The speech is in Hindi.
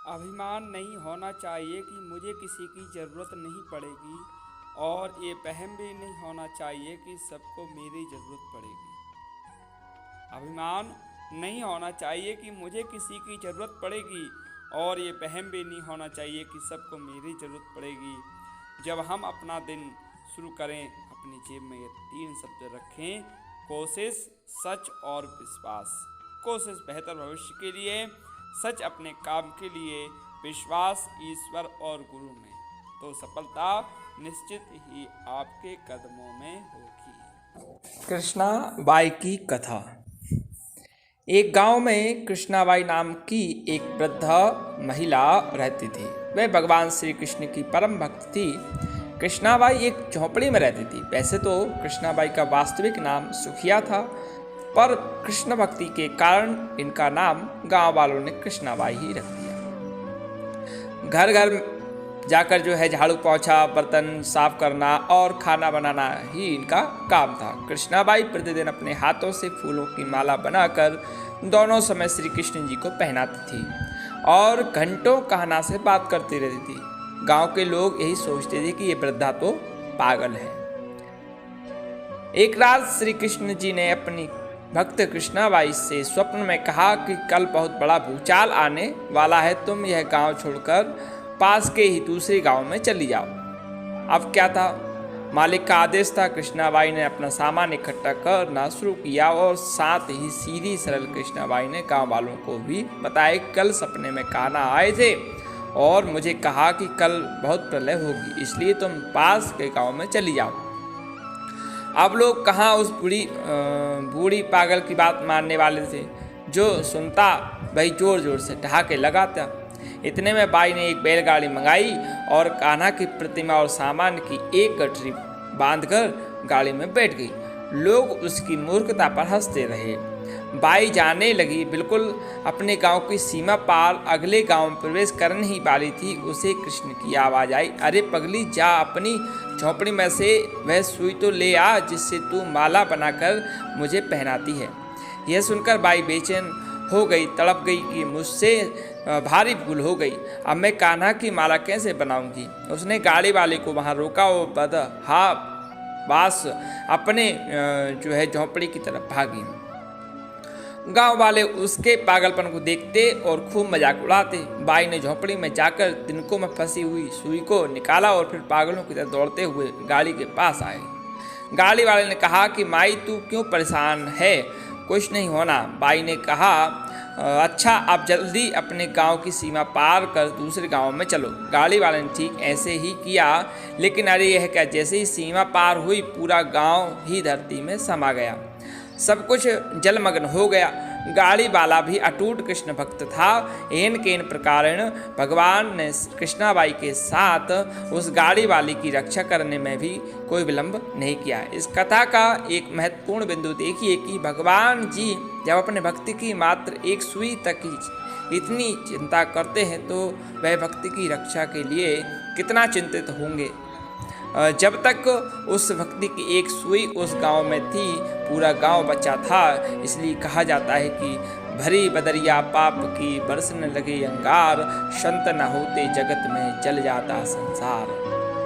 अभिमान नहीं होना चाहिए कि मुझे किसी की ज़रूरत नहीं पड़ेगी, और ये वहम भी नहीं होना चाहिए कि सबको मेरी ज़रूरत पड़ेगी। अभिमान नहीं होना चाहिए कि मुझे किसी की ज़रूरत पड़ेगी, और ये वहम भी नहीं होना चाहिए कि सबको मेरी ज़रूरत पड़ेगी। जब हम अपना दिन शुरू करें, अपनी जेब में ये 3 शब्द रखें: कोशिश, सच और विश्वास। कोशिश बेहतर भविष्य के लिए, सच अपने काम के लिए, विश्वास ईश्वर और गुरु में, तो सफलता निश्चित ही आपके कदमों में होगी। कृष्णाबाई की कथा। एक गांव में कृष्णाबाई नाम की एक वृद्ध महिला रहती थी। वह भगवान श्री कृष्ण की परम भक्त थी। कृष्णाबाई एक झोपड़ी में रहती थी। वैसे तो कृष्णाबाई का वास्तविक नाम सुखिया था, पर कृष्ण भक्ति के कारण इनका नाम गांव वालों ने कृष्णाबाई ही रख दिया। घर घर जाकर झाड़ू पोछा, बर्तन साफ करना और खाना बनाना ही इनका काम था। कृष्णाबाई प्रतिदिन अपने हाथों से फूलों की माला बनाकर दोनों समय श्री कृष्ण जी को पहनाती थी और घंटों कहना से बात करती रहती थी। गांव के लोग यही सोचते थे कि ये वृद्धा तो पागल है। एक रात श्री कृष्ण जी ने अपनी भक्त कृष्णाबाई से स्वप्न में कहा कि कल बहुत बड़ा भूचाल आने वाला है, तुम यह गांव छोड़कर पास के ही दूसरे गांव में चली जाओ। अब क्या था, मालिक का आदेश था। कृष्णाबाई ने अपना सामान इकट्ठा करना शुरू किया और साथ ही सीधी सरल कृष्णाबाई ने गांव वालों को भी बताया, कल सपने में कान्हा आए थे और मुझे कहा कि कल बहुत प्रलय होगी, इसलिए तुम पास के गांव में चली जाओ। अब लोग कहाँ उस बूढ़ी पागल की बात मानने वाले थे। जो सुनता वही जोर जोर से ठहाके लगाता। इतने में बाई ने एक बैलगाड़ी मंगाई और कान्हा की प्रतिमा और सामान की एक गठरी बांधकर गाड़ी में बैठ गई। लोग उसकी मूर्खता पर हंसते रहे। बाई जाने लगी। बिल्कुल अपने गांव की सीमा पार अगले गांव में प्रवेश करने ही वाली थी, उसे कृष्ण की आवाज़ आई, अरे पगली, जा अपनी झोपड़ी में से वह सुई तो ले आ जिससे तू माला बनाकर मुझे पहनाती है। यह सुनकर बाई बेचैन हो गई, तड़प गई कि मुझसे भारी भूल हो गई। अब मैं कान्हा की माला कैसे बनाऊंगी। उसने गाड़ी वाले को वहां रोका और बदहवास अपने झोपड़ी की तरफ भागी। गांव वाले उसके पागलपन को देखते और खूब मजाक उड़ाते। बाई ने झोपड़ी में जाकर तिनकों में फंसी हुई सुई को निकाला और फिर पागलों की तरह दौड़ते हुए गाड़ी के पास आए। गाड़ी वाले ने कहा कि माई, तू क्यों परेशान है, कुछ नहीं होना। बाई ने कहा, अच्छा आप जल्दी अपने गांव की सीमा पार कर दूसरे गांव में चलो। गाड़ी वाले ने ठीक ऐसे ही किया, लेकिन अरे यह क्या, जैसे ही सीमा पार हुई पूरा गांव ही धरती में समा गया। सब कुछ जलमग्न हो गया। गाड़ी वाला भी अटूट कृष्ण भक्त था। एन केन प्रकारेण भगवान ने कृष्णाबाई के साथ उस गाड़ी वाली की रक्षा करने में भी कोई विलंब नहीं किया। इस कथा का एक महत्वपूर्ण बिंदु देखिए कि भगवान जी जब अपने भक्ति की मात्र एक सुई तक ही इतनी चिंता करते हैं, तो वह भक्ति की रक्षा के लिए कितना चिंतित होंगे। जब तक उस भक्ति की एक सुई उस गांव में थी, पूरा गांव बचा था। इसलिए कहा जाता है कि भरी बदरिया पाप की बरसने लगे अंगार, संत न होते जगत में जल जाता संसार।